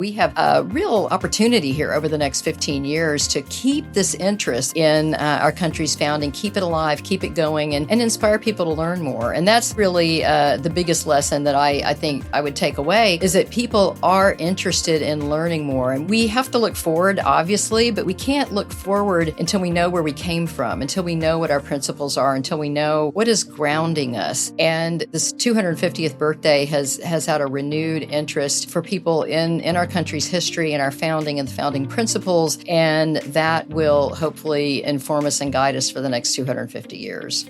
We have a real opportunity here over the next 15 years to keep this interest in our country's founding, keep it alive, keep it going, and inspire people to learn more. And that's really the biggest lesson that I think I would take away, is that people are interested in learning more. And we have to look forward, obviously, but we can't look forward until we know where we came from, until we know what our principles are, until we know what is grounding us. And this 250th birthday has had a renewed interest for people in our country's history and our founding and the founding principles, and that will hopefully inform us and guide us for the next 250 years.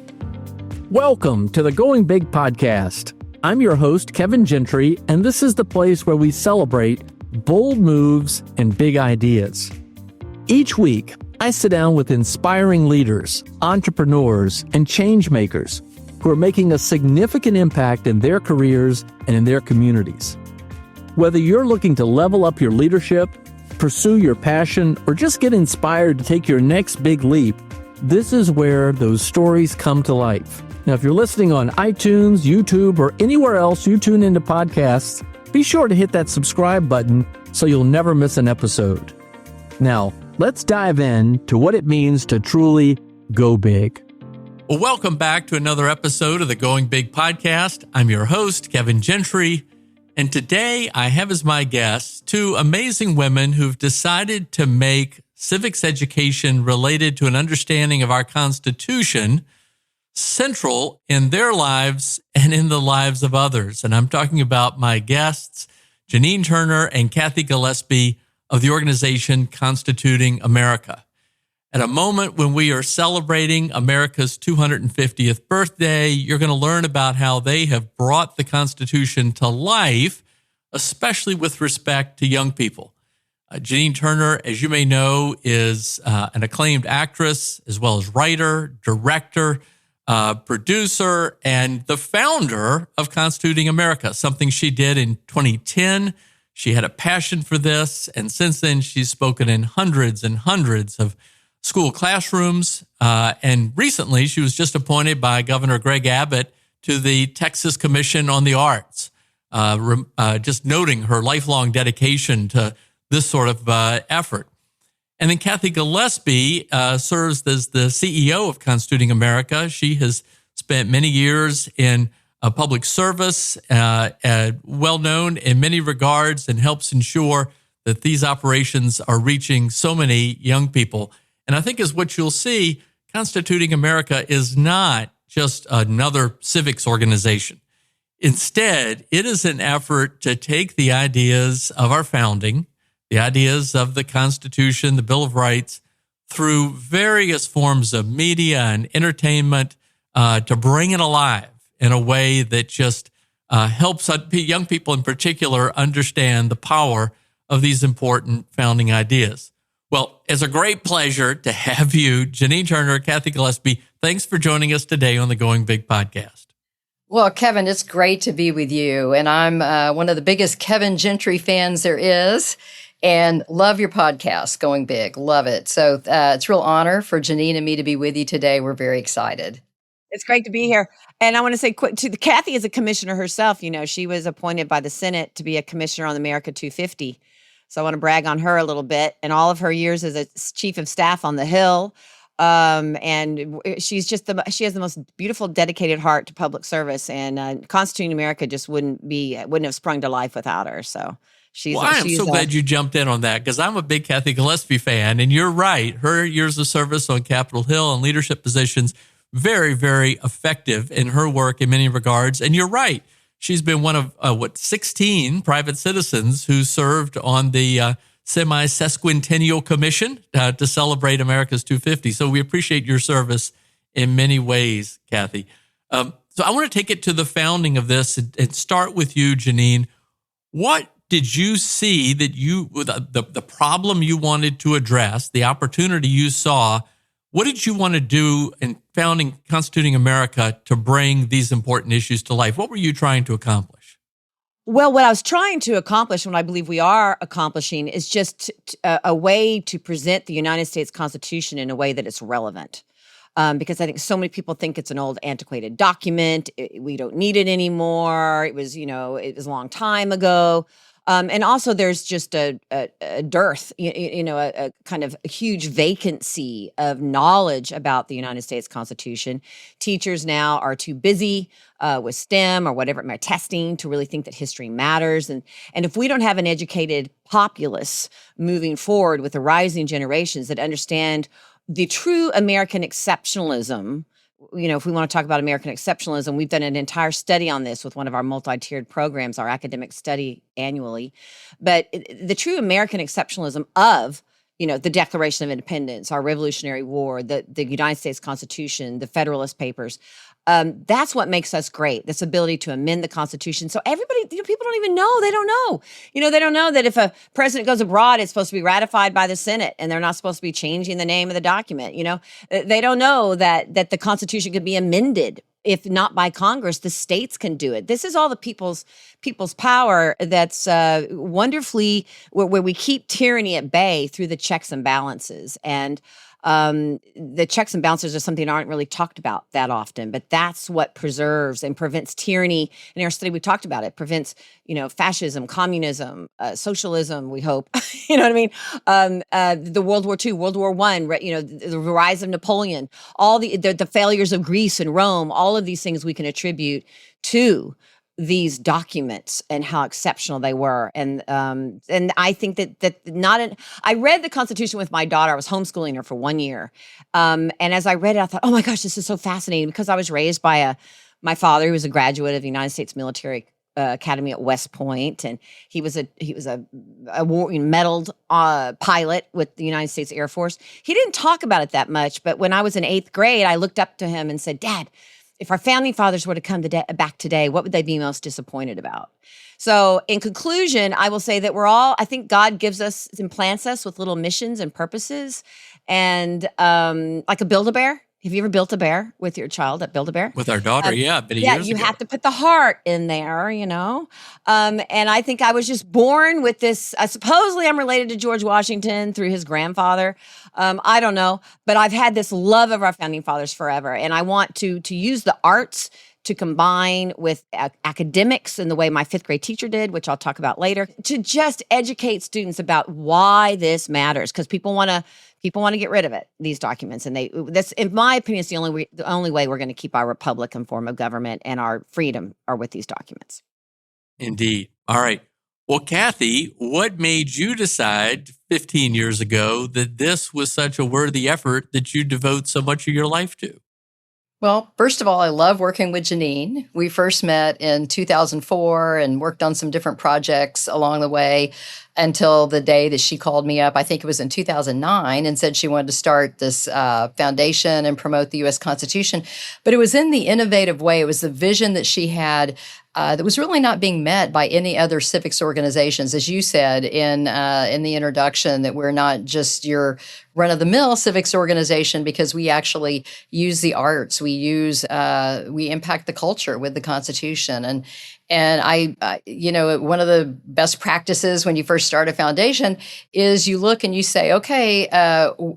Welcome to the Going Big podcast. I'm your host, Kevin Gentry, and this is the place where we celebrate bold moves and big ideas. Each week, I sit down with inspiring leaders, entrepreneurs, and change makers who are making a significant impact in their careers and in their communities. Whether you're looking to level up your leadership, pursue your passion, or just get inspired to take your next big leap, this is where those stories come to life. Now, if you're listening on iTunes, YouTube, or anywhere else you tune into podcasts, be sure to hit that subscribe button so you'll never miss an episode. Now, let's dive in to what it means to truly go big. Well, welcome back to another episode of the Going Big podcast. I'm your host, Kevin Gentry. And today I have as my guests two amazing women who've decided to make civics education related to an understanding of our Constitution central in their lives and in the lives of others. And I'm talking about my guests, Janine Turner and Cathy Gillespie of the organization Constituting America. At a moment when we are celebrating America's 250th birthday, you're going to learn about how they have brought the Constitution to life, especially with respect to young people. Janine Turner, as you may know, is an acclaimed actress, as well as writer, director, producer, and the founder of Constituting America, something she did in 2010. She had a passion for this, and since then she's spoken in hundreds and hundreds of school classrooms, and recently she was just appointed by Governor Greg Abbott to the Texas Commission on the Arts, just noting her lifelong dedication to this sort of effort. And then Cathy Gillespie serves as the CEO of Constituting America. She has spent many years in public service, well known in many regards, and helps ensure that these operations are reaching so many young people. And I think as what you'll see, Constituting America is not just another civics organization. Instead, it is an effort to take the ideas of our founding, the ideas of the Constitution, the Bill of Rights, through various forms of media and entertainment to bring it alive in a way that just helps young people in particular understand the power of these important founding ideas. Well, it's a great pleasure to have you, Janine Turner, Cathy Gillespie. Thanks for joining us today on the Going Big podcast. Well, Kevin, it's great to be with you. And I'm one of the biggest Kevin Gentry fans there is, and love your podcast, Going Big. Love it. So it's a real honor for Janine and me to be with you today. We're very excited. It's great to be here. And I want to say quick to Cathy is a commissioner herself. You know, she was appointed by the Senate to be a commissioner on the America 250. So I want to brag on her a little bit, and all of her years as a chief of staff on the Hill. And she's just she has the most beautiful, dedicated heart to public service. And Constituting America just wouldn't have sprung to life without her. So I'm so glad you jumped in on that, because I'm a big Cathy Gillespie fan, and you're right. Her years of service on Capitol Hill and leadership positions, very, very effective in her work in many regards. And you're right. She's been one of, 16 private citizens who served on the Semi-Sesquicentennial Commission to celebrate America's 250. So we appreciate your service in many ways, Cathy. So I want to take it to the founding of this and start with you, Janine. What did you see that the problem you wanted to address, the opportunity you saw? What did you want to do in founding Constituting America to bring these important issues to life? What were you trying to accomplish? Well, what I was trying to accomplish, and what I believe we are accomplishing, is just a way to present the United States Constitution in a way that it's relevant. Because I think so many people think it's an old antiquated document. We don't need it anymore. It was a long time ago. And also, there's just a dearth, a kind of a huge vacancy of knowledge about the United States Constitution. Teachers now are too busy with STEM or whatever, my testing, to really think that history matters. And if we don't have an educated populace moving forward with the rising generations that understand the true American exceptionalism, if we want to talk about American exceptionalism, we've done an entire study on this with one of our multi-tiered programs, our academic study annually. But the true American exceptionalism of, the Declaration of Independence, our Revolutionary War, the United States Constitution, the Federalist Papers, that's what makes us great, this ability to amend the Constitution. So everybody, people don't even know. They don't know. They don't know that if a president goes abroad, it's supposed to be ratified by the Senate, and they're not supposed to be changing the name of the document. They don't know that the Constitution could be amended. If not by Congress, the states can do it. This is all the people's power that's wonderfully where we keep tyranny at bay through the checks and balances. And the checks and balances are something that aren't really talked about that often, but that's what preserves and prevents tyranny. In our study, we talked about it. Prevents, fascism, communism, socialism. We hope, you know what I mean. The World War II, World War I. The rise of Napoleon, all the failures of Greece and Rome. All of these things we can attribute to these documents and how exceptional they were. And I think I read the Constitution with my daughter. I was homeschooling her for 1 year. And as I read it, I thought, oh my gosh, this is so fascinating, because I was raised by my father, who was a graduate of the United States Military Academy at West Point, and he was a medaled pilot with the United States Air Force. He didn't talk about it that much, but when I was in 8th grade, I looked up to him and said, "Dad, if our founding fathers were to come back today, what would they be most disappointed about?" So in conclusion, I will say that I think God implants us with little missions and purposes, and like a Build-A-Bear. Have you ever built a bear with your child at Build-A-Bear? With our daughter, many years you ago. have to put the heart in there, And I think I was just born with this. Supposedly, I'm related to George Washington through his grandfather. I don't know, but I've had this love of our founding fathers forever, and I want to use the arts to combine with academics in the way my 5th grade teacher did, which I'll talk about later, to just educate students about why this matters, because people want to get rid of it, these documents, and this, in my opinion, is the only way we're going to keep our Republican form of government and our freedom are with these documents. Indeed. All right. Well, Cathy, what made you decide 15 years ago that this was such a worthy effort that you devote so much of your life to? Well, first of all, I love working with Janine. We first met in 2004 and worked on some different projects along the way until the day that she called me up. I think it was in 2009, and said she wanted to start this foundation and promote the U.S. Constitution. But it was in the innovative way. It was the vision that she had that was really not being met by any other civics organizations. As you said in the introduction, that we're not just your run-of-the-mill civics organization, because we actually use the arts. We impact the culture with the Constitution. And I one of the best practices when you first start a foundation is you look and you say, okay,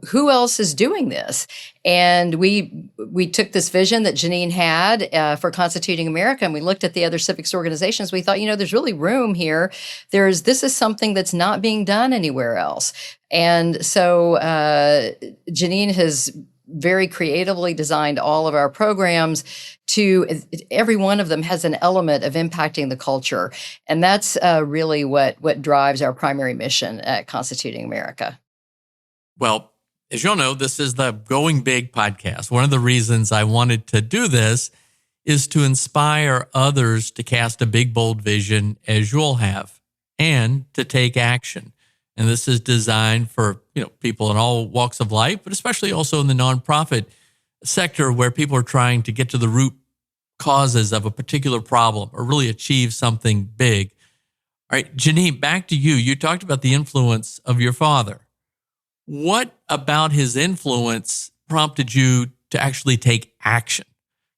who else is doing this? And we took this vision that Janine had for Constituting America, and we looked at the other civics organizations. We thought, there's really room here. This is something that's not being done anywhere else. And so Janine has very creatively designed all of our programs every one of them has an element of impacting the culture. And that's really what drives our primary mission at Constituting America. Well, as you'll know, this is the Going Big podcast. One of the reasons I wanted to do this is to inspire others to cast a big, bold vision as you'll have, and to take action. And this is designed for people in all walks of life, but especially also in the nonprofit sector, where people are trying to get to the root causes of a particular problem or really achieve something big. All right, Janine, back to you. You talked about the influence of your father. What about his influence prompted you to actually take action?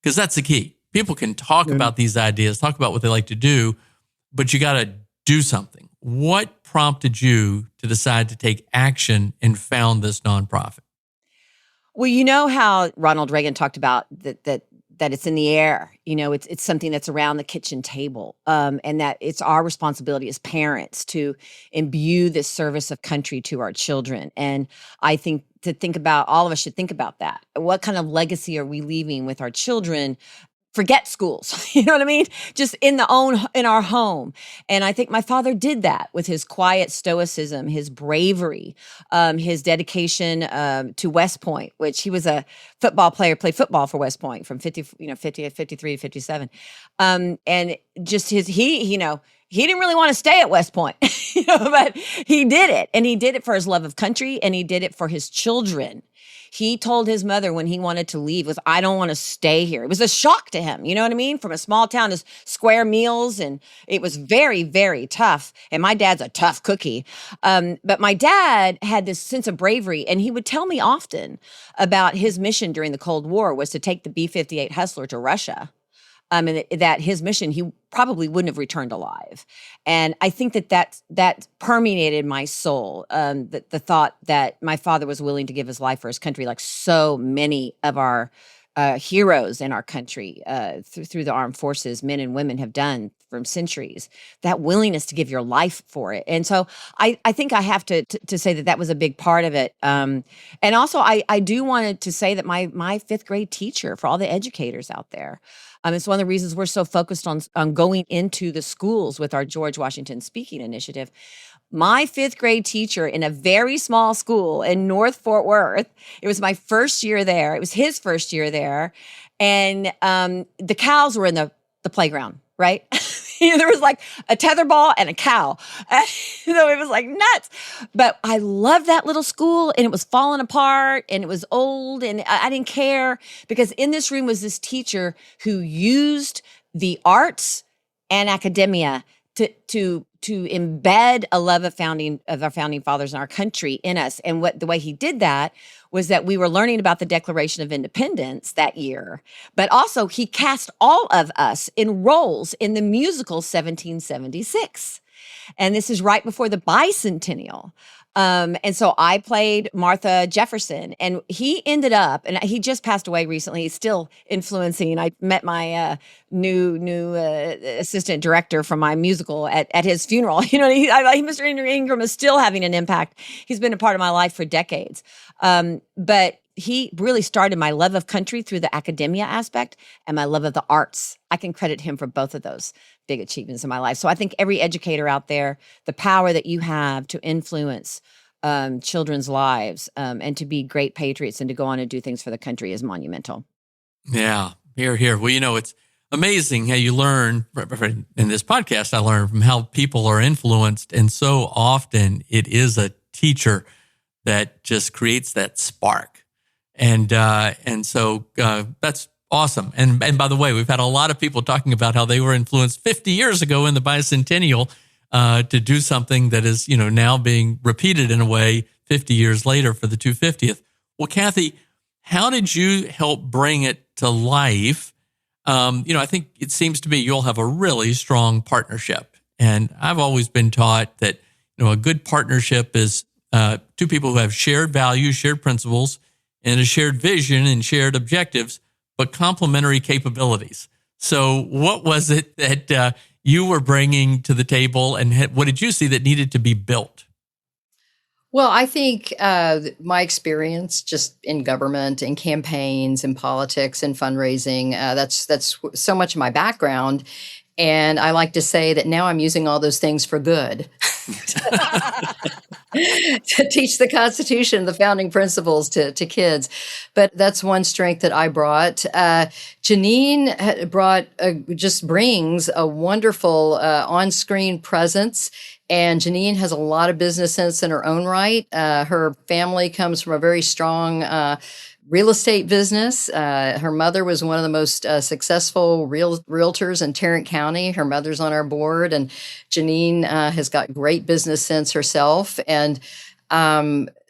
Because that's the key. People can talk about these ideas, talk about what they like to do, but you got to do something. What prompted you to decide to take action and found this nonprofit? Well, you know how Ronald Reagan talked about that that it's in the air, it's something that's around the kitchen table, and that it's our responsibility as parents to imbue this service of country to our children. And I think all of us should think about that. What kind of legacy are we leaving with our children? Forget schools, you know what I mean? Just in our home. And I think my father did that with his quiet stoicism, his bravery, his dedication to West Point, which he was a football player, played football for West Point from 50 to 53 to 57. And just he didn't really want to stay at West Point, but he did it. And he did it for his love of country, and he did it for his children. He told his mother when he wanted to leave I don't want to stay here. It was a shock to him, you know what I mean? From a small town to square meals, and it was very, very tough. And my dad's a tough cookie. But my dad had this sense of bravery, and he would tell me often about his mission during the Cold War was to take the B-58 Hustler to Russia. And that his mission, he probably wouldn't have returned alive. And I think that permeated my soul, the thought that my father was willing to give his life for his country, like so many of our heroes in our country through the armed forces, men and women have done from centuries, that willingness to give your life for it. And so I think I have to say that was a big part of it. And also I do want to say that my fifth grade teacher, for all the educators out there, it's one of the reasons we're so focused on going into the schools with our George Washington Speaking Initiative. My fifth grade teacher in a very small school in North Fort Worth, it was my first year there. It was his first year there. And the cows were in the playground, right? There was like a tetherball and a cow. It was like nuts. But I loved that little school, and it was falling apart, and it was old, and I didn't care, because in this room was this teacher who used the arts and academia to embed a love of our founding fathers and our country in us. And the way he did that was that we were learning about the Declaration of Independence that year, but also he cast all of us in roles in the musical 1776. And this is right before the bicentennial. And so I played Martha Jefferson, and he ended up, and he just passed away recently. He's still influencing. I met my new assistant director from my musical at his funeral. Mr. Ingram is still having an impact. He's been a part of my life for decades. But he really started my love of country through the academia aspect and my love of the arts. I can credit him for both of those big achievements in my life. So I think every educator out there, the power that you have to influence children's lives and to be great patriots and to go on and do things for the country is monumental. Yeah, here. Well, it's amazing how you learn. In this podcast, I learned from how people are influenced. And so often it is a teacher that just creates that spark. And so that's awesome. And by the way, we've had a lot of people talking about how they were influenced 50 years ago in the bicentennial to do something that is, now being repeated in a way 50 years later for the 250th. Well, Cathy, how did you help bring it to life? I think it seems to me you'll have a really strong partnership. And I've always been taught that, a good partnership is two people who have shared values, shared principles, and a shared vision and shared objectives, but complementary capabilities. So what was it that you were bringing to the table, and what did you see that needed to be built? Well, I think my experience just in government and campaigns and politics and fundraising, that's so much of my background. And I like to say that now I'm using all those things for good. To teach the Constitution, the founding principles to kids. But that's one strength that I brought. Janine brings a wonderful on-screen presence. And Janine has a lot of business sense in her own right. Her family comes from a very strong real estate business. Her mother was one of the most successful realtors in Tarrant County. Her mother's on our board, and Janine has got great business sense herself. And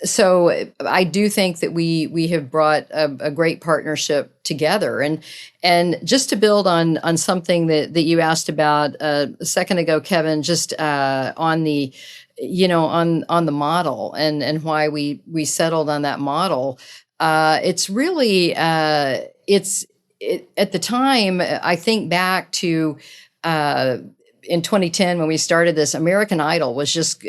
so I do think that we have brought a great partnership together. And just to build on something that you asked about a second ago, Kevin, just on the on the model and why we settled on that model. It's really at the time, I think back to in 2010 when we started this, American Idol was just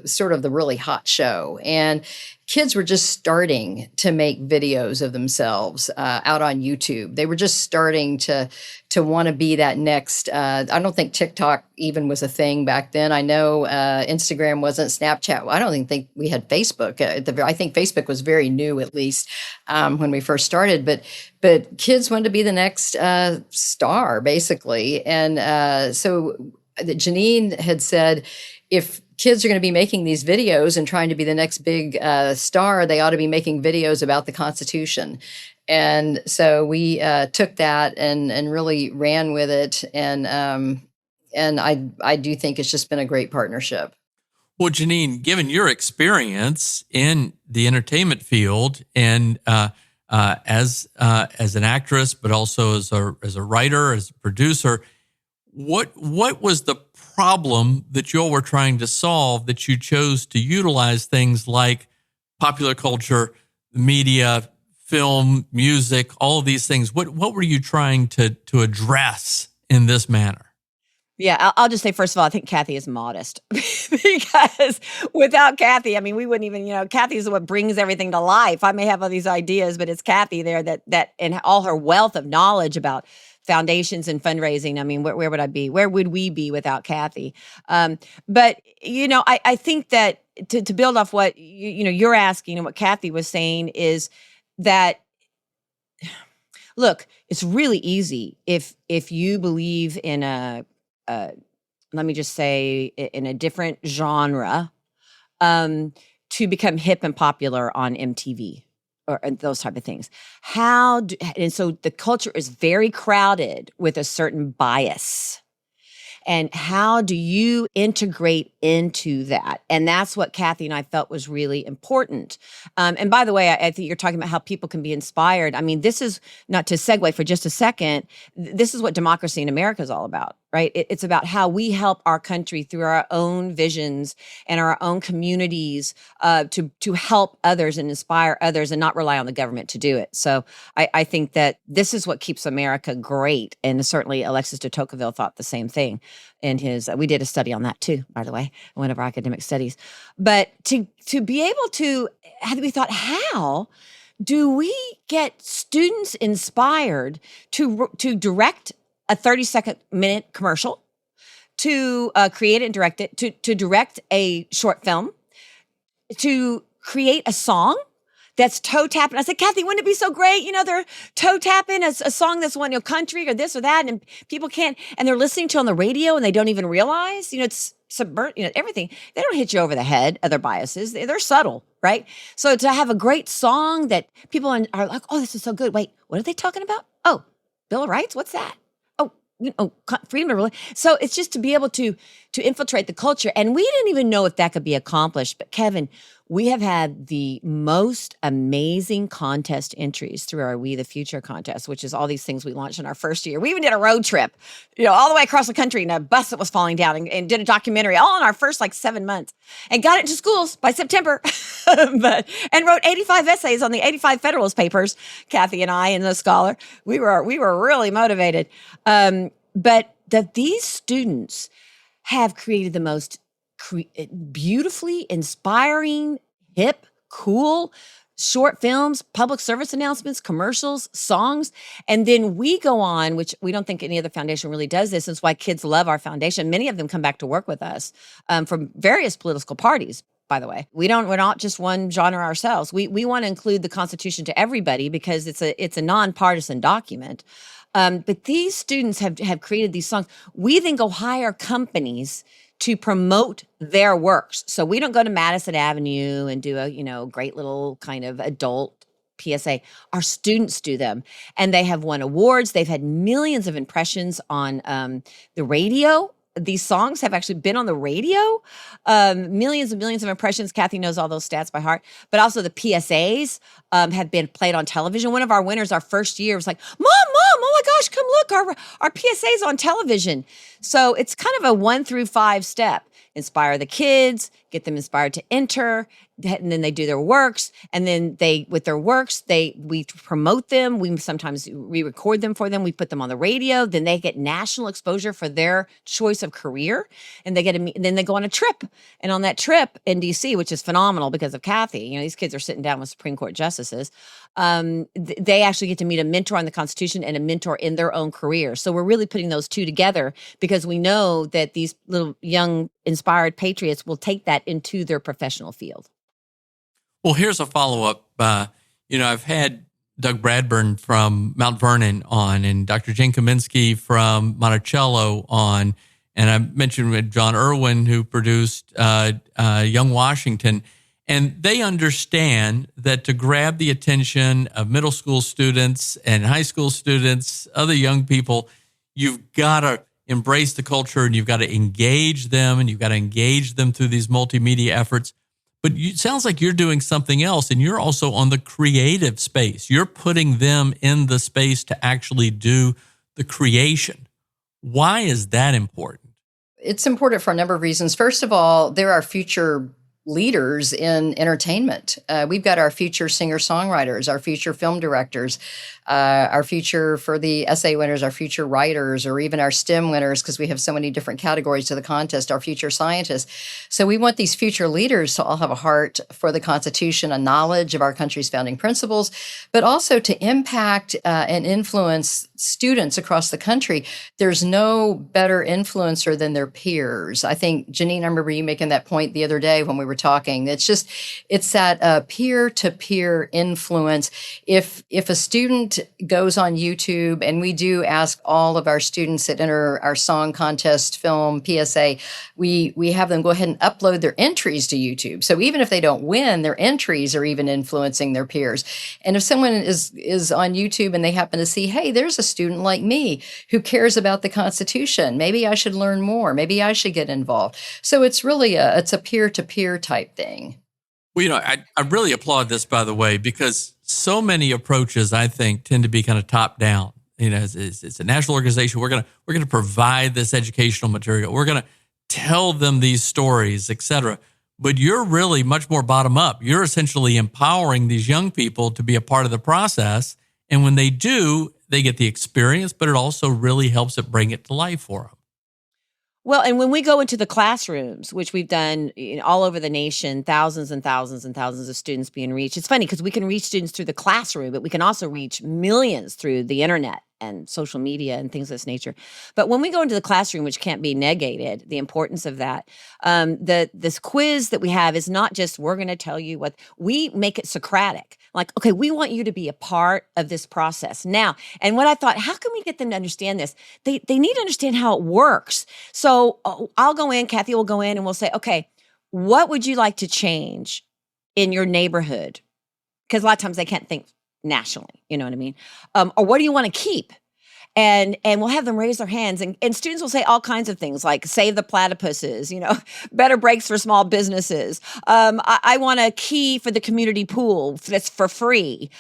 sort of the really hot show. And kids were just starting to make videos of themselves out on YouTube. They were just starting to want to be that next. I don't think TikTok even was a thing back then. I know Instagram wasn't, Snapchat. I don't even think we had Facebook. I think Facebook was very new, at least when we first started. But kids wanted to be the next star, basically. And so Janine had said, if kids are going to be making these videos and trying to be the next big star, they ought to be making videos about the Constitution. And so we took that and really ran with it. And I do think it's just been a great partnership. Well, Janine, given your experience in the entertainment field and as an actress, but also as a writer, as a producer, what was the problem that you all were trying to solve that you chose to utilize things like popular culture, media, film, music, all of these things? What were you trying to address in this manner? Yeah, I'll just say, first of all, I think Cathy is modest because without Cathy, I mean, we wouldn't even, Cathy is what brings everything to life. I may have all these ideas, but it's Cathy there that and all her wealth of knowledge about foundations and fundraising. I mean, where would I be? Where would we be without Cathy? But, I think that to build off what, you're asking and what Cathy was saying is that, look, it's really easy if you believe in let me just say, in a different genre, to become hip and popular on MTV or those type of things. And so the culture is very crowded with a certain bias. And how do you integrate into that? And that's what Cathy and I felt was really important. And by the way, I think you're talking about how people can be inspired. I mean, this is, not to segue for just a second, this is what democracy in America is all about, right? It's about how we help our country through our own visions and our own communities to help others and inspire others and not rely on the government to do it. So I think that this is what keeps America great. And certainly Alexis de Tocqueville thought the same thing in his, we did a study on that too, by the way, one of our academic studies. But to be able to, we thought, how do we get students inspired to direct a 30-minute commercial, to create it and direct it, to direct a short film, to create a song that's toe tapping. I said, Cathy, wouldn't it be so great? They're toe tapping a song that's one, country or this or that, and people can't, and they're listening to it on the radio and they don't even realize, it's everything. They don't hit you over the head, other biases. They're subtle, right? So to have a great song that people are like, oh, this is so good. Wait, what are they talking about? Oh, Bill of Rights? What's that? Freedom of religion. So it's just to be able to infiltrate the culture. And we didn't even know if that could be accomplished. But Kevin, we have had the most amazing contest entries through our We the Future contest, which is all these things we launched in our first year. We even did a road trip, all the way across the country in a bus that was falling down and did a documentary all in our first 7 months and got it to schools by September and wrote 85 essays on the 85 Federalist Papers, Cathy and I and the scholar. We were really motivated. But that these students have created the most beautifully inspiring, hip, cool short films, public service announcements, commercials, songs. And then we go on, which we don't think any other foundation really does this. It's why kids love our foundation. Many of them come back to work with us from various political parties. By the way, we're not just one genre ourselves. We want to include the Constitution to everybody because it's a nonpartisan document. But these students have created these songs. We then go hire companies to promote their works. So we don't go to Madison Avenue and do a great little kind of adult PSA. Our students do them, and they have won awards. They've had millions of impressions on the radio. These songs have actually been on the radio, millions and millions of impressions. Cathy knows all those stats by heart. But also the PSAs have been played on television. One of our winners, our first year, was like, Mom, oh my gosh, come look, our PSA's on television. So it's kind of a 1 through 5 step. inspire the kids, get them inspired to enter, and then they do their works, and then we promote them. We sometimes re-record them for them. We put them on the radio. Then they get national exposure for their choice of career, and then they go on a trip. And on that trip in DC, which is phenomenal because of Cathy, these kids are sitting down with Supreme Court justices. They actually get to meet a mentor on the Constitution and a mentor in their own career. So we're really putting those two together because we know that these little young inspired patriots will take that into their professional field. Well, here's a follow-up. I've had Doug Bradburn from Mount Vernon on and Dr. Jane Kaminsky from Monticello on, and I mentioned with John Irwin, who produced Young Washington. And they understand that to grab the attention of middle school students and high school students, other young people, you've got to embrace the culture and you've got to engage them and you've got to engage them through these multimedia efforts. But it sounds like you're doing something else and you're also on the creative space. You're putting them in the space to actually do the creation. Why is that important? It's important for a number of reasons. First of all, there are future leaders in entertainment. We've got our future singer-songwriters, our future film directors, our future for the essay winners, our future writers, or even our STEM winners, because we have so many different categories to the contest, our future scientists. So we want these future leaders to all have a heart for the Constitution, a knowledge of our country's founding principles, but also to impact and influence students across the country. There's no better influencer than their peers. I think, Janine, I remember you making that point the other day when we were talking. It's that peer-to-peer influence. If a student goes on YouTube, and we do ask all of our students that enter our song contest, film, PSA, we have them go ahead and upload their entries to YouTube. So even if they don't win, their entries are even influencing their peers. And if someone is on YouTube and they happen to see, hey, there's a student like me who cares about the Constitution, maybe I should learn more, maybe I should get involved. So it's really a peer-to-peer type thing. Well, I really applaud this, by the way, because so many approaches, I think, tend to be kind of top down. It's a national organization. We're gonna provide this educational material. We're gonna tell them these stories, et cetera. But you're really much more bottom up. You're essentially empowering these young people to be a part of the process. And when they do, they get the experience, but it also really helps it bring it to life for them. Well, and when we go into the classrooms, which we've done all over the nation, thousands and thousands and thousands of students being reached. It's funny because we can reach students through the classroom, but we can also reach millions through the internet and social media and things of this nature. But when we go into the classroom, which can't be negated, the importance of that, this quiz that we have is not just, we're going to tell you what, we make it Socratic. Like, okay, we want you to be a part of this process. Now, and what I thought, how can we get them to understand this? They need to understand how it works. So I'll go in, Cathy will go in, and we'll say, okay, what would you like to change in your neighborhood? Because a lot of times they can't think nationally, you know what I mean? Or what do you want to keep? And we'll have them raise their hands, and students will say all kinds of things like save the platypuses, better breaks for small businesses. I want a key for the community pool that's for free.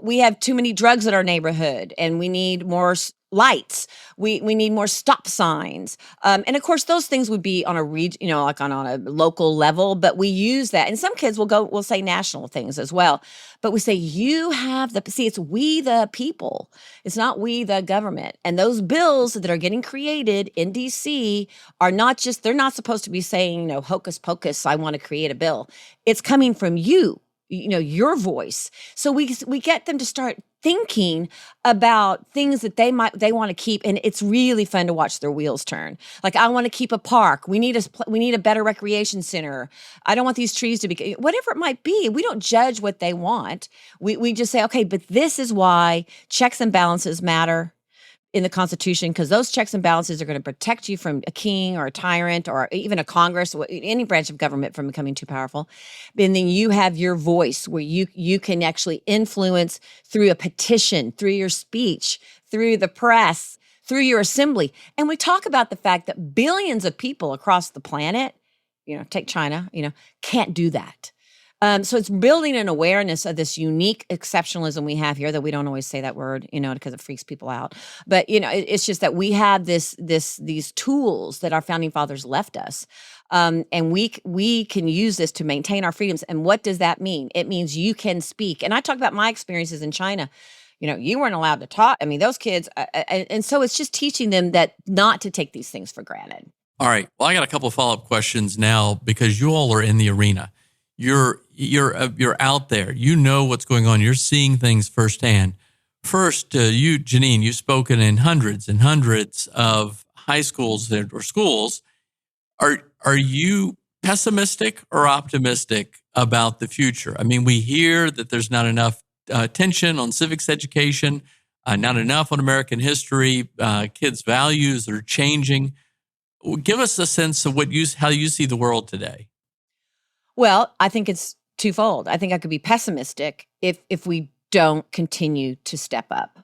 We have too many drugs in our neighborhood and we need more lights. We need more stop signs. And of course, those things would be on a like on a local level, but we use that. And some kids will say national things as well. But we say, it's we the people. It's not we the government. And those bills that are getting created in DC are they're not supposed to be saying, hocus pocus, I want to create a bill. It's coming from you. Your voice. So we get them to start thinking about things that they want to keep, and it's really fun to watch their wheels turn. Like, I want to keep a park. We need a better recreation center. I don't want these trees to be whatever it might be. We don't judge what they want. We just say, okay, but this is why checks and balances matter in the Constitution, because those checks and balances are going to protect you from a king or a tyrant or even a Congress, any branch of government from becoming too powerful. And then you have your voice where you can actually influence through a petition, through your speech, through the press, through your assembly. And we talk about the fact that billions of people across the planet, take China, can't do that. So it's building an awareness of this unique exceptionalism we have here, that we don't always say that word, because it freaks people out. But, it's just that we have these tools that our founding fathers left us. And we can use this to maintain our freedoms. And what does that mean? It means you can speak. And I talk about my experiences in China. You weren't allowed to talk. I mean, those kids. And so it's just teaching them that not to take these things for granted. All right. Well, I got a couple of follow-up questions now because you all are in the arena. You're out there. You know what's going on. You're seeing things firsthand. First, you, Janine, you've spoken in hundreds and hundreds of high schools or schools. Are you pessimistic or optimistic about the future? I mean, we hear that there's not enough attention on civics education, not enough on American history. Kids' values are changing. Give us a sense of how you see the world today. Well, I think it's twofold. I think I could be pessimistic if we don't continue to step up.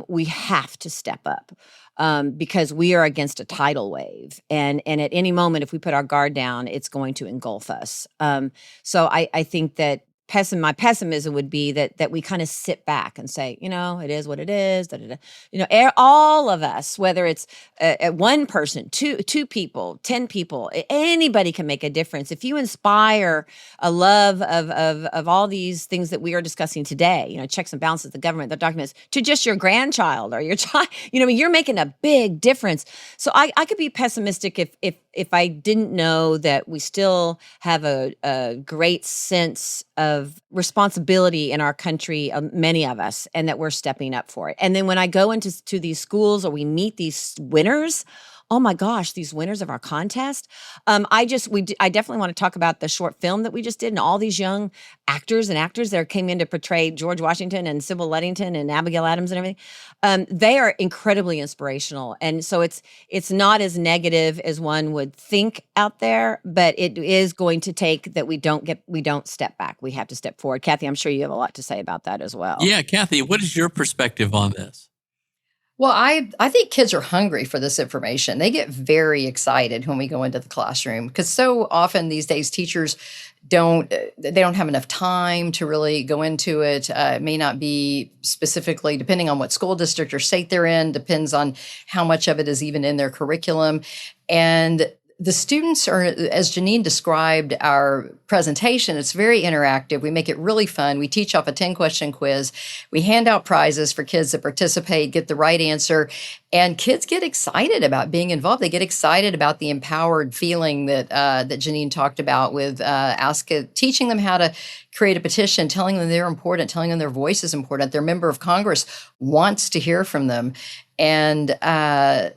We have to step up because we are against a tidal wave. And at any moment, if we put our guard down, it's going to engulf us. So I think that my pessimism would be that we kind of sit back and say, it is what it is. All of us, whether it's one person, two people, 10 people, anybody can make a difference. If you inspire a love of all these things that we are discussing today, checks and balances, the government, the documents, to just your grandchild or your child, you're making a big difference. So I could be pessimistic if I didn't know that we still have a great sense of responsibility in our country, many of us, and that we're stepping up for it. And then when I go into these schools or we meet these winners, oh my gosh, these winners of our contest. I definitely want to talk about the short film that we just did and all these young actors that came in to portray George Washington and Sybil Ludington and Abigail Adams and everything. They are incredibly inspirational. And so it's not as negative as one would think out there, but it is going to take that we don't step back. We have to step forward. Cathy, I'm sure you have a lot to say about that as well. Yeah, Cathy, what is your perspective on this? Well, I think kids are hungry for this information. They get very excited when we go into the classroom because so often these days teachers don't have enough time to really go into it. It may not be specifically, depending on what school district or state they're in, depends on how much of it is even in their curriculum. And the students are, as Janine described our presentation, it's very interactive. We make it really fun. We teach off a 10-question quiz. We hand out prizes for kids that participate, get the right answer, and kids get excited about being involved. They get excited about the empowered feeling that Janine talked about with teaching them how to create a petition, telling them they're important, telling them their voice is important. Their member of Congress wants to hear from them. And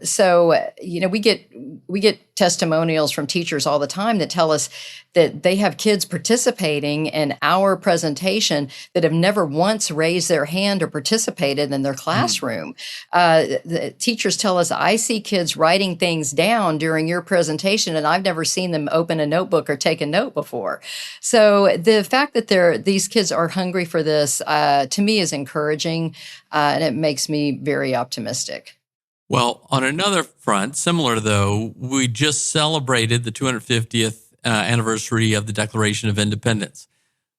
so we get testimonials from teachers all the time that tell us that they have kids participating in our presentation that have never once raised their hand or participated in their classroom. The teachers tell us, I see kids writing things down during your presentation, and I've never seen them open a notebook or take a note before. So the fact that these kids are hungry for this, to me, is encouraging, and it makes me very optimistic. Well, on another front, similar though, we just celebrated the 250th anniversary of the Declaration of Independence.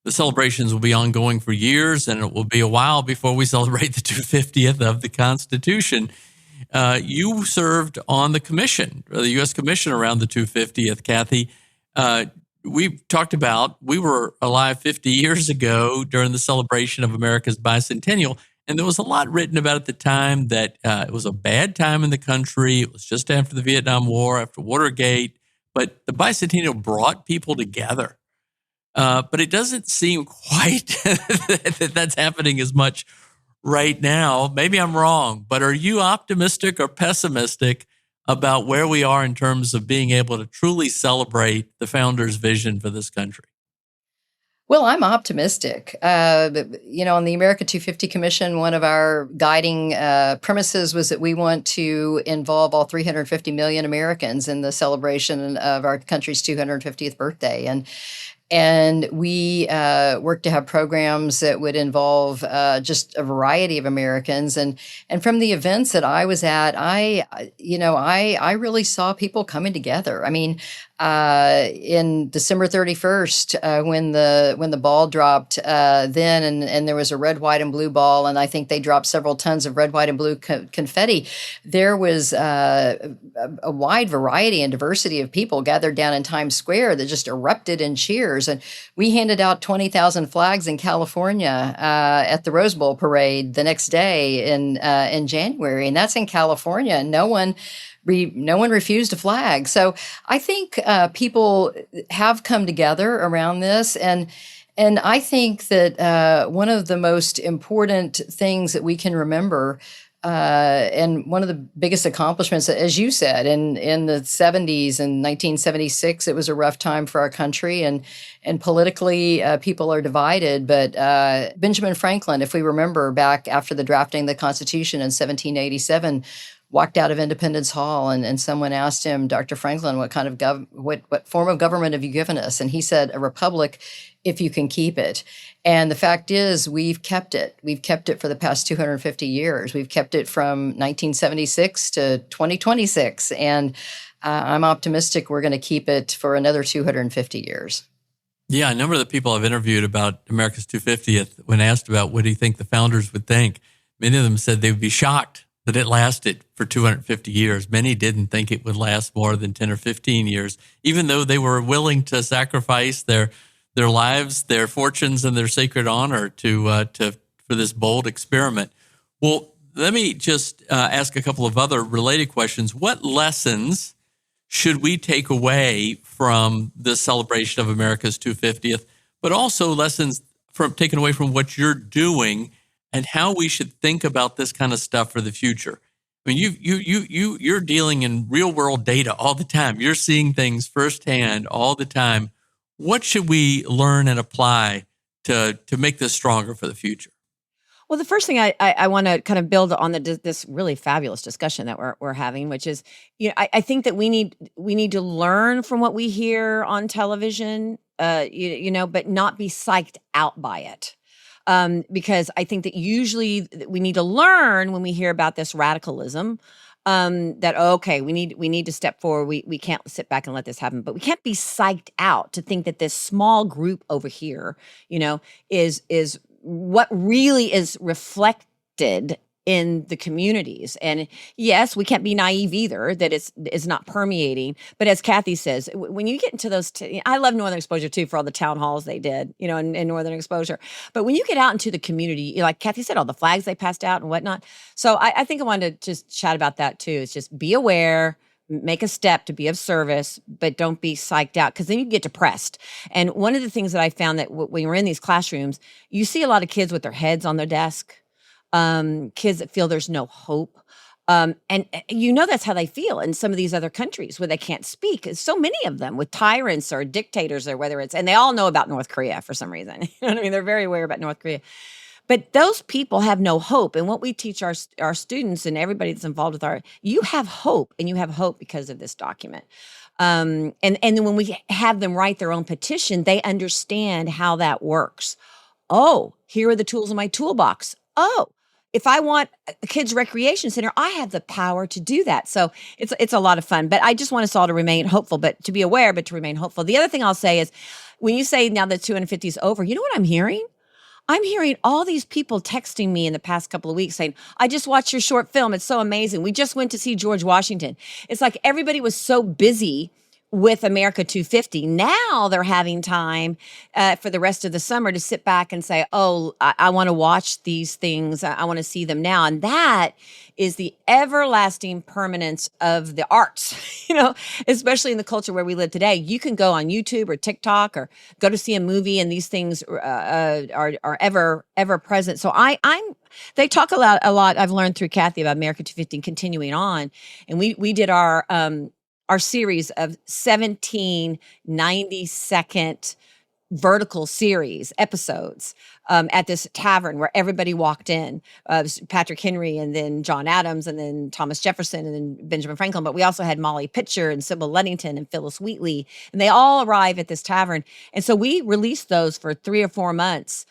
The celebrations will be ongoing for years, and it will be a while before we celebrate the 250th of the Constitution. You served on the commission, the U.S. Commission around the 250th, Cathy. We've talked about, we were alive 50 years ago during the celebration of America's bicentennial, and there was a lot written about at the time that it was a bad time in the country. It was just after the Vietnam War, after Watergate, but the bicentennial brought people together. But it doesn't seem quite that that's happening as much right now. Maybe I'm wrong, but are you optimistic or pessimistic about where we are in terms of being able to truly celebrate the founders' vision for this country? Well, I'm optimistic. On the America 250 Commission, one of our guiding premises was that we want to involve all 350 million Americans in the celebration of our country's 250th birthday. And we work to have programs that would involve just a variety of Americans. And from the events that I was at, I really saw people coming together. I mean, in December 31st, when the ball dropped, then and there was a red, white, and blue ball, and I think they dropped several tons of red, white, and blue confetti. There was a wide variety and diversity of people gathered down in Times Square that just erupted in cheers. And we handed out 20,000 flags in California at the Rose Bowl parade the next day in January, and that's in California. And no one refused a flag. So I think people have come together around this, and I think that one of the most important things that we can remember, and one of the biggest accomplishments, as you said, in the 70s and 1976, it was a rough time for our country, and politically people are divided. But Benjamin Franklin, if we remember back after the drafting of the Constitution in 1787, walked out of Independence Hall, and someone asked him, Dr. Franklin, what kind of what form of government have you given us? And he said, a republic, if you can keep it. And the fact is, we've kept it. We've kept it for the past 250 years. We've kept it from 1976 to 2026. And I'm optimistic we're going to keep it for another 250 years. Yeah, a number of the people I've interviewed about America's 250th, when asked about what do you think the founders would think, many of them said they would be shocked that it lasted for 250 years. Many didn't think it would last more than 10 or 15 years, even though they were willing to sacrifice their lives, their fortunes, and their sacred honor for this bold experiment. Well, let me just ask a couple of other related questions. What lessons should we take away from the celebration of America's 250th, but also lessons taken away from what you're doing and how we should think about this kind of stuff for the future? I mean, you're dealing in real world data all the time. You're seeing things firsthand all the time. What should we learn and apply to make this stronger for the future? Well, the first thing I want to kind of build on this really fabulous discussion that we're having, which is, I think that we need to learn from what we hear on television, but not be psyched out by it. Because I think that usually we need to learn when we hear about this radicalism, that, okay, we need to step forward. We can't sit back and let this happen, but we can't be psyched out to think that this small group over here, is what really is reflected in the communities. And yes, we can't be naive either that it's not permeating. But as Cathy says, when you get into those, I love Northern Exposure too, for all the town halls they did, in Northern Exposure. But when you get out into the community, like Cathy said, all the flags they passed out and whatnot. So I think I wanted to just chat about that too. It's just be aware, make a step to be of service, but don't be psyched out, because then you get depressed. And one of the things that I found that when we're in these classrooms, you see a lot of kids with their heads on their desk. Kids that feel there's no hope. And that's how they feel in some of these other countries where they can't speak. So many of them with tyrants or dictators, or whether it's, and they all know about North Korea for some reason. You know what I mean? They're very aware about North Korea. But those people have no hope. And what we teach our students and everybody that's involved with you have hope, and you have hope because of this document. And then when we have them write their own petition, they understand how that works. Oh, here are the tools in my toolbox. Oh, if I want a kids' recreation center, I have the power to do that. So it's a lot of fun. But I just want us all to remain hopeful, but to be aware, but to remain hopeful. The other thing I'll say is, when you say now that 250 is over, you know what I'm hearing? I'm hearing all these people texting me in the past couple of weeks saying, I just watched your short film. It's so amazing. We just went to see George Washington. It's like everybody was so busy with America 250. Now they're having time for the rest of the summer to sit back and say, oh, I want to watch these things. I want to see them now. And that is the everlasting permanence of the arts, especially in the culture where we live today. You can go on YouTube or TikTok or go to see a movie, and these things are ever present. So they talk a lot. I've learned through Cathy about America 250 continuing on. And we did our series of 17 90-second vertical series episodes at this tavern where everybody walked in. Patrick Henry, and then John Adams, and then Thomas Jefferson, and then Benjamin Franklin. But we also had Molly Pitcher and Sybil Ludington and Phyllis Wheatley. And they all arrive at this tavern. And so we released those for 3 or 4 months,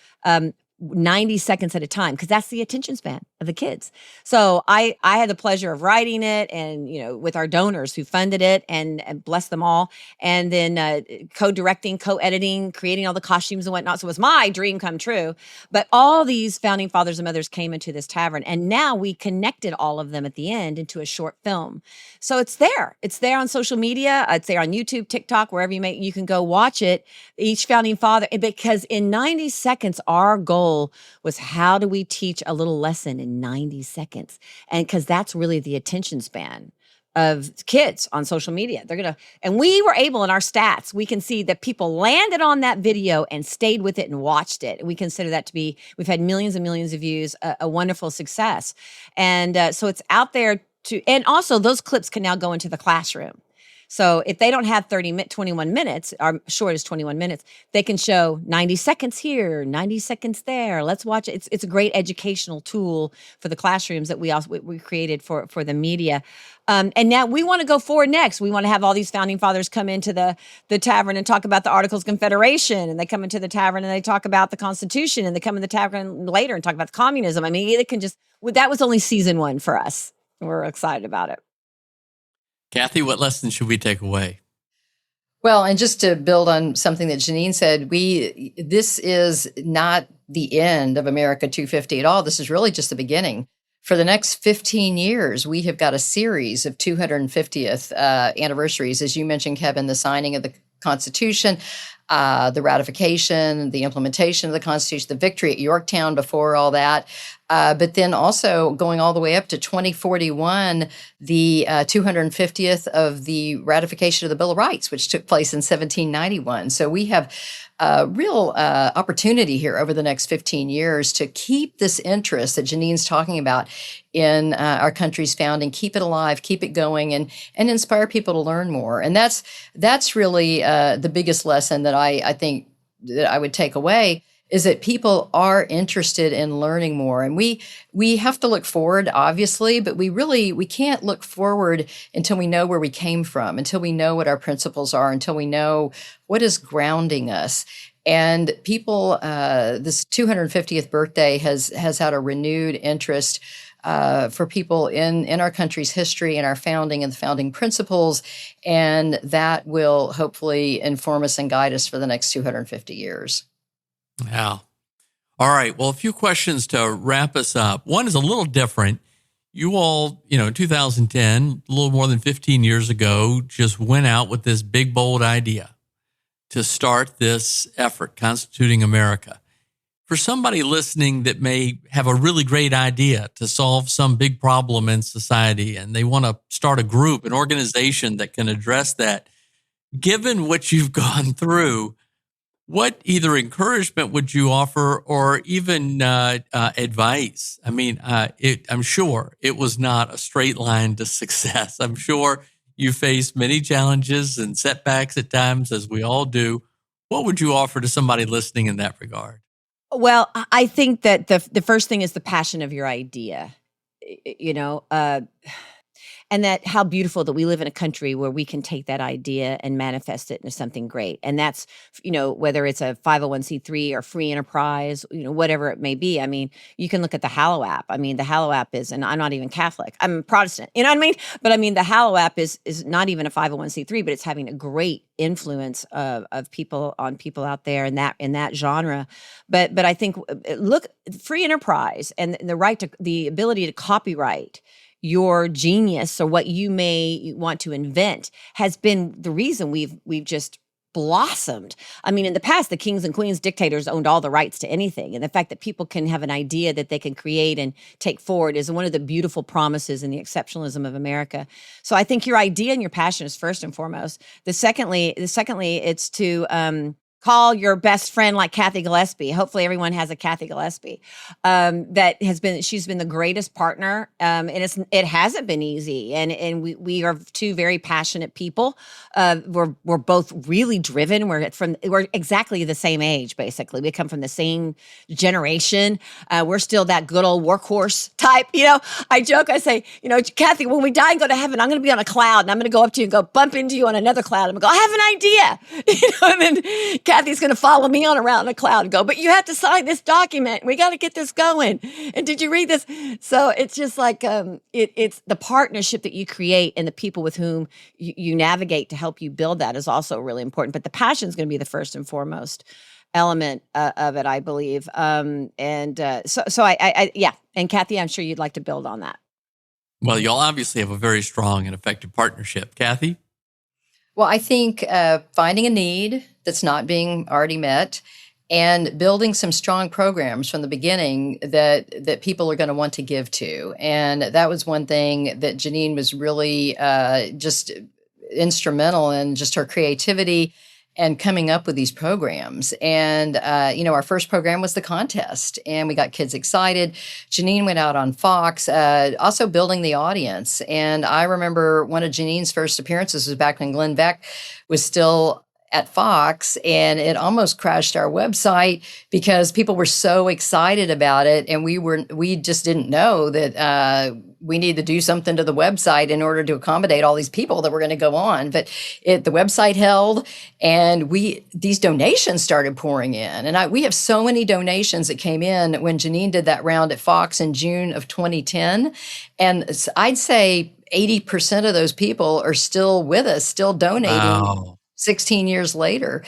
90 seconds at a time, because that's the attention span of the kids. So I had the pleasure of writing it and, with our donors who funded it and bless them all. And then co-directing, co-editing, creating all the costumes and whatnot. So it was my dream come true. But all these founding fathers and mothers came into this tavern. And now we connected all of them at the end into a short film. So it's there. It's there on social media. It's there on YouTube, TikTok, wherever you can go watch it. Each founding father, because in 90 seconds, our goal was how do we teach a little lesson in 90 seconds? And because that's really the attention span of kids on social media. And we were able in our stats, we can see that people landed on that video and stayed with it and watched it. We consider that to be, we've had millions and millions of views, a wonderful success. And so it's out there and also those clips can now go into the classroom. So if they don't have 21 minutes, our short is 21 minutes, they can show 90 seconds here, 90 seconds there. Let's watch it. It's a great educational tool for the classrooms that we created for the media. And now we want to go forward next. We want to have all these founding fathers come into the tavern and talk about the Articles of Confederation. And they come into the tavern and they talk about the Constitution. And they come in the tavern later and talk about communism. I mean, that was only season 1 for us. We're excited about it. Cathy, what lessons should we take away? Well, and just to build on something that Janine said, this is not the end of America 250 at all. This is really just the beginning. For the next 15 years, we have got a series of 250th anniversaries. As you mentioned, Kevin, the signing of the Constitution, the ratification, the implementation of the Constitution, the victory at Yorktown before all that. But then also going all the way up to 2041, the 250th of the ratification of the Bill of Rights, which took place in 1791. So we have a real opportunity here over the next 15 years to keep this interest that Janine's talking about in our country's founding, keep it alive, keep it going, and inspire people to learn more. And that's really the biggest lesson that I think that I would take away, is that people are interested in learning more. And we have to look forward, obviously, but we can't look forward until we know where we came from, until we know what our principles are, until we know what is grounding us. And people, this 250th birthday has had a renewed interest for people in our country's history and our founding and the founding principles. And that will hopefully inform us and guide us for the next 250 years. Yeah. All right. Well, a few questions to wrap us up. One is a little different. You all, in 2010, a little more than 15 years ago, just went out with this big, bold idea to start this effort, Constituting America. For somebody listening that may have a really great idea to solve some big problem in society and they want to start a group, an organization that can address that, given what you've gone through, what either encouragement would you offer or even advice? I mean, I'm sure it was not a straight line to success. I'm sure you faced many challenges and setbacks at times, as we all do. What would you offer to somebody listening in that regard? Well, I think that the first thing is the passion of your idea, and that how beautiful that we live in a country where we can take that idea and manifest it into something great. And that's, whether it's a 501c3 or free enterprise, whatever it may be. I mean, you can look at the Hallow app. I mean, the Hallow app is, and I'm not even Catholic, I'm Protestant, you know what I mean? But I mean, the Hallow app is not even a 501c3, but it's having a great influence of people out there in that genre. But I think, look, free enterprise and the ability to copyright your genius or what you may want to invent has been the reason we've just blossomed. I mean, in the past, the kings and queens, dictators owned all the rights to anything. And the fact that people can have an idea that they can create and take forward is one of the beautiful promises in the exceptionalism of America. So I think your idea and your passion is first and foremost. Secondly, it's to call your best friend like Cathy Gillespie. Hopefully everyone has a Cathy Gillespie. She's been the greatest partner. And it hasn't been easy. And we are two very passionate people. We're both really driven. We're exactly the same age, basically. We come from the same generation. We're still that good old workhorse type. I joke, I say, Cathy, when we die and go to heaven, I'm going to be on a cloud and I'm going to go up to you and go bump into you on another cloud. I'm going to go, I have an idea. And then Cathy's going to follow me on around the cloud and go, but you have to sign this document. We got to get this going. And did you read this? So it's just like, it's the partnership that you create and the people with whom you navigate to help you build that is also really important. But the passion is going to be the first and foremost element of it, I believe. So yeah. And Cathy, I'm sure you'd like to build on that. Well, you'll obviously have a very strong and effective partnership. Cathy? Well, I think finding a need that's not being already met and building some strong programs from the beginning that people are going to want to give to. And that was one thing that Janine was really just instrumental in, just her creativity and coming up with these programs. And, our first program was the contest, and we got kids excited. Janine went out on Fox, also building the audience. And I remember one of Janine's first appearances was back when Glenn Beck was still at Fox, and it almost crashed our website because people were so excited about it, and we just didn't know that we need to do something to the website in order to accommodate all these people that were going to go on. But the website held, and these donations started pouring in, and we have so many donations that came in when Janine did that round at Fox in June of 2010, and I'd say 80% of those people are still with us, still donating. Wow. 16 years later.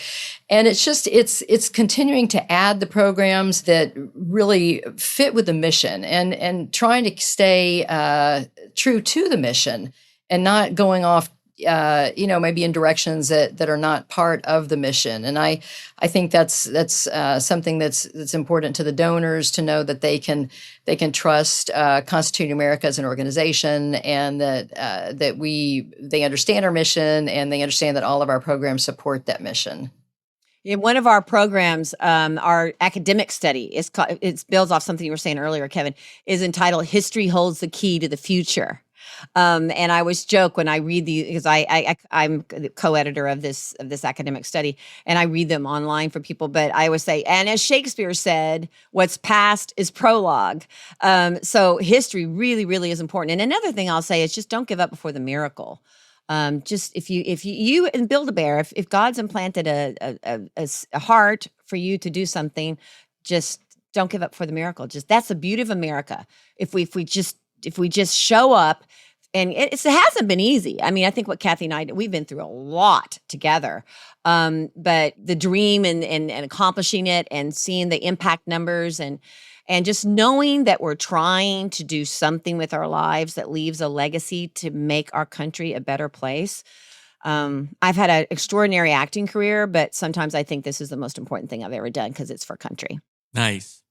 And it's continuing to add the programs that really fit with the mission and trying to stay true to the mission and not going off, maybe in directions that are not part of the mission. And I think that's something that's important to the donors to know that they can trust Constituting America as an organization, and that they understand our mission, and they understand that all of our programs support that mission. In one of our programs, our academic study, it builds off something you were saying earlier, Kevin, is entitled "History Holds the Key to the Future." And I always joke when I read because I'm the co-editor of this academic study, and I read them online for people. But I always say, and as Shakespeare said, "What's past is prologue." So history really, really is important. And another thing I'll say is just don't give up before the miracle. Just if you and Build-A-Bear, if God's implanted a heart for you to do something, just don't give up for the miracle. That's the beauty of America. If we just show up, and it hasn't been easy. I mean, I think what Cathy and I, we've been through a lot together. But the dream and accomplishing it and seeing the impact numbers and just knowing that we're trying to do something with our lives that leaves a legacy to make our country a better place. I've had an extraordinary acting career, but sometimes I think this is the most important thing I've ever done because it's for country. Nice.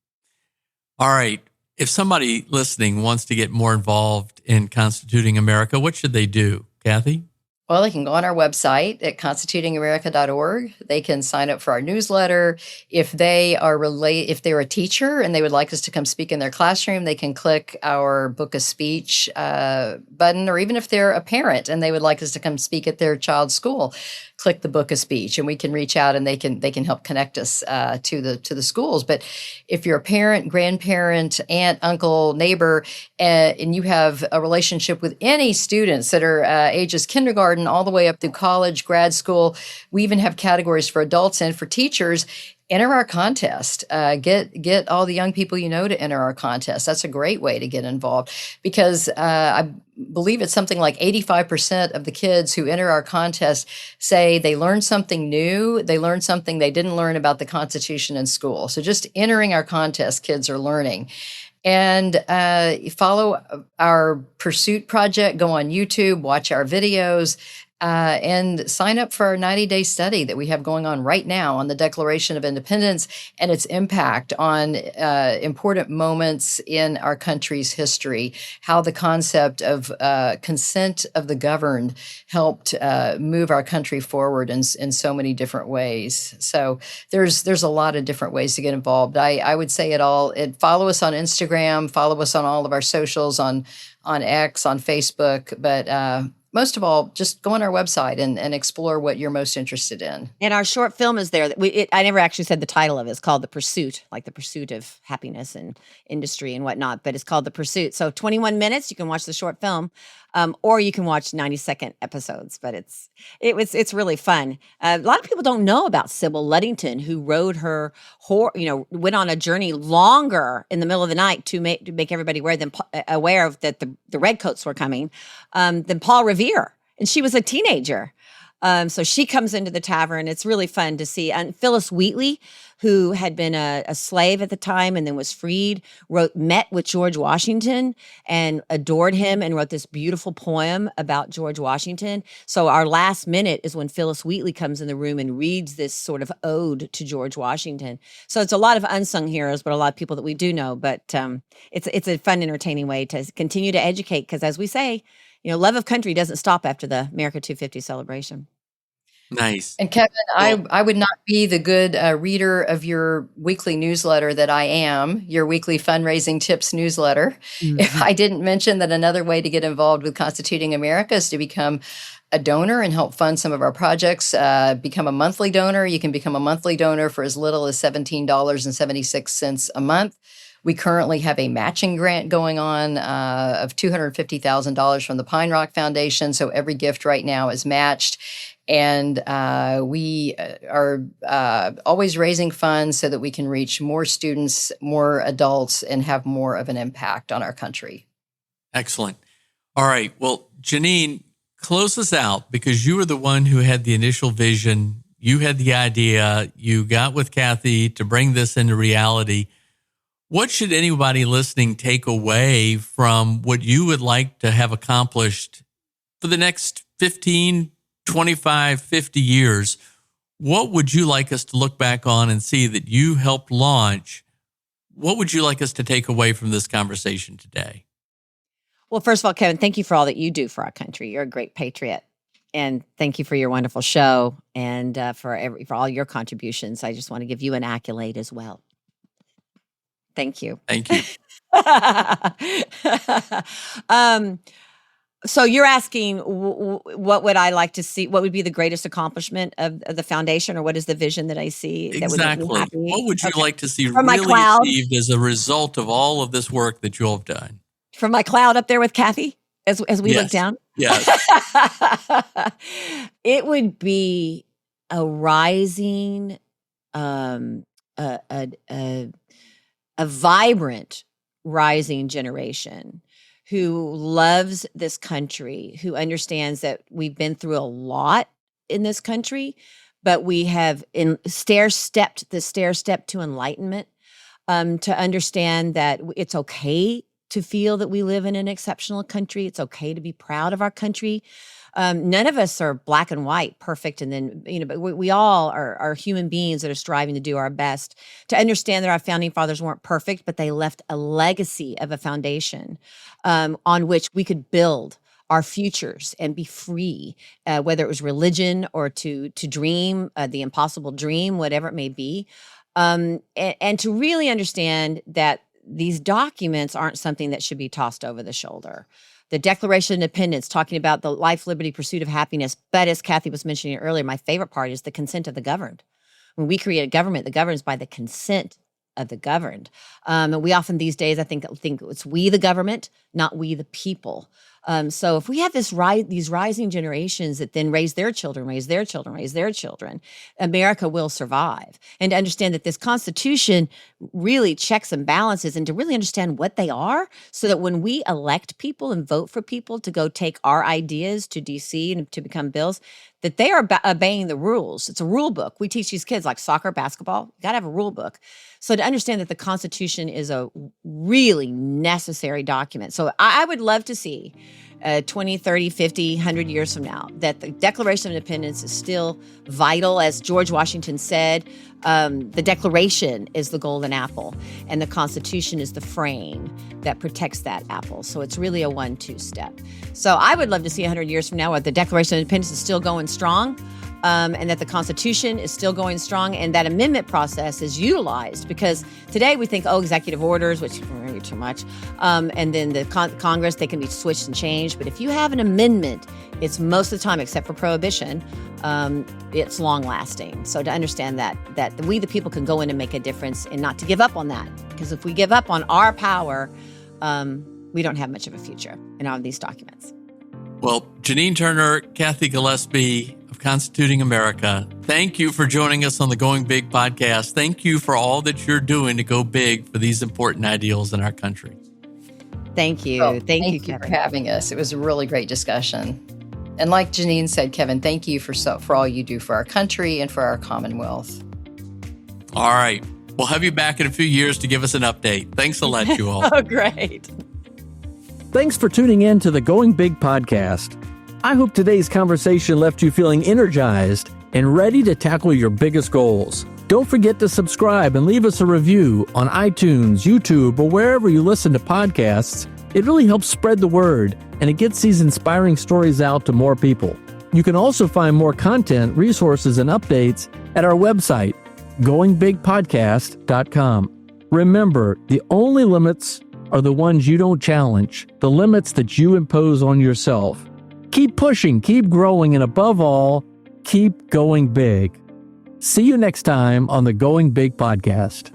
All right. If somebody listening wants to get more involved in Constituting America, what should they do, Cathy? Well, they can go on our website at constitutingamerica.org. They can sign up for our newsletter. If they're a teacher and they would like us to come speak in their classroom, they can click our book a speech button. Or even if they're a parent and they would like us to come speak at their child's school, click the book a speech, and we can reach out and they can help connect us to the schools. But if you're a parent, grandparent, aunt, uncle, neighbor, and you have a relationship with any students that are ages kindergarten all the way up through college, grad school, we even have categories for adults and for teachers. Enter our contest. Get all the young people you know to enter our contest. That's a great way to get involved, because I believe it's something like 85% of the kids who enter our contest say they learned something new. They learned something they didn't learn about the Constitution in school. So just entering our contest, kids are learning. And follow our Pursuit project. Go on YouTube, watch our videos. And sign up for our 90-day study that we have going on right now on the Declaration of Independence and its impact on important moments in our country's history, how the concept of consent of the governed helped move our country forward in so many different ways. So there's a lot of different ways to get involved. I would say follow us on Instagram, follow us on all of our socials, on X, on Facebook, but most of all, just go on our website and explore what you're most interested in. And our short film is there. I never actually said the title of it. It's called The Pursuit, like the pursuit of happiness and industry and whatnot, but it's called The Pursuit. So 21 minutes, you can watch the short film. Or you can watch 90-second episodes, but it's really fun. A lot of people don't know about Sybil Ludington, who rode her went on a journey longer in the middle of the night to make everybody aware of that the redcoats were coming, than Paul Revere. And she was a teenager. So she comes into the tavern. It's really fun to see. And Phyllis Wheatley, who had been a slave at the time and then was freed, met with George Washington and adored him and wrote this beautiful poem about George Washington. So our last minute is when Phyllis Wheatley comes in the room and reads this sort of ode to George Washington. So it's a lot of unsung heroes, but a lot of people that we do know. But it's a fun, entertaining way to continue to educate because, as we say, love of country doesn't stop after the America 250 celebration. Nice. And Kevin, I would not be the good reader of your weekly newsletter that I am, your weekly fundraising tips newsletter, if I didn't mention that another way to get involved with Constituting America is to become a donor and help fund some of our projects. Become a monthly donor. You can become a monthly donor for as little as $17.76 a month. We currently have a matching grant going on of $250,000 from the Pine Rock Foundation. So every gift right now is matched. And we are always raising funds so that we can reach more students, more adults, and have more of an impact on our country. Excellent. All right. Well, Janine, close us out because you were the one who had the initial vision. You had the idea. You got with Cathy to bring this into reality. What should anybody listening take away from what you would like to have accomplished for the next 15, 25, 50 years? What would you like us to look back on and see that you helped launch? What would you like us to take away from this conversation today? Well, first of all, Kevin, thank you for all that you do for our country. You're a great patriot. And thank you for your wonderful show and for all your contributions. I just want to give you an accolade as well. Thank you. Thank you. So you're asking what would I like to see? What would be the greatest accomplishment of the foundation, or what is the vision that I see? Exactly. That would make me happy? What would you like to see From my really cloud. achieved as a result of all of this work that you have done? From my cloud up there with Cathy, as we look down? Yes. It would be a rising, a vibrant rising generation who loves this country, who understands that we've been through a lot in this country, but we have stair-stepped to enlightenment, to understand that it's okay to feel that we live in an exceptional country. It's okay to be proud of our country. None of us are black and white, perfect. And then, but we all are human beings that are striving to do our best, to understand that our founding fathers weren't perfect, but they left a legacy of a foundation on which we could build our futures and be free, whether it was religion or to dream the impossible dream, whatever it may be. And to really understand that these documents aren't something that should be tossed over the shoulder. The Declaration of Independence, talking about the life, liberty, pursuit of happiness. But as Cathy was mentioning earlier, my favorite part is the consent of the governed. When we create a government, the governed is by the consent of the governed. And we often these days, I think it's we the government, not we the people. So if we have these rising generations that then raise their children, America will survive. And to understand that this Constitution really checks and balances, and to really understand what they are, so that when we elect people and vote for people to go take our ideas to DC and to become bills, that they are obeying the rules. It's a rule book. We teach these kids like soccer, basketball, you got to have a rule book. So to understand that the Constitution is a really necessary document. So I would love to see 20, 30, 50, 100 years from now, that the Declaration of Independence is still vital. As George Washington said, the Declaration is the golden apple, and the Constitution is the frame that protects that apple. So it's really a 1-2 step. So I would love to see 100 years from now where the Declaration of Independence is still going strong, and that the Constitution is still going strong, and that amendment process is utilized. Because today we think, executive orders, which is maybe too much, and then the Congress, they can be switched and changed. But if you have an amendment, it's most of the time, except for prohibition, it's long lasting. So to understand that we the people can go in and make a difference, and not to give up on that. Because if we give up on our power, we don't have much of a future in all of these documents. Well, Janine Turner, Cathy Gillespie of Constituting America, thank you for joining us on the Going Big podcast. Thank you for all that you're doing to go big for these important ideals in our country. Thank you. Well, thank you, for Kevin. having us. It was a really great discussion. And like Janine said, Kevin, thank you for all you do for our country and for our Commonwealth. All right. We'll have you back in a few years to give us an update. Thanks a lot, you all. Oh, great. Thanks for tuning in to the Going Big podcast. I hope today's conversation left you feeling energized and ready to tackle your biggest goals. Don't forget to subscribe and leave us a review on iTunes, YouTube, or wherever you listen to podcasts. It really helps spread the word, and it gets these inspiring stories out to more people. You can also find more content, resources, and updates at our website, goingbigpodcast.com. Remember, the only limits are the ones you don't challenge, the limits that you impose on yourself. Keep pushing, keep growing, and above all, keep going big. See you next time on the Going Big podcast.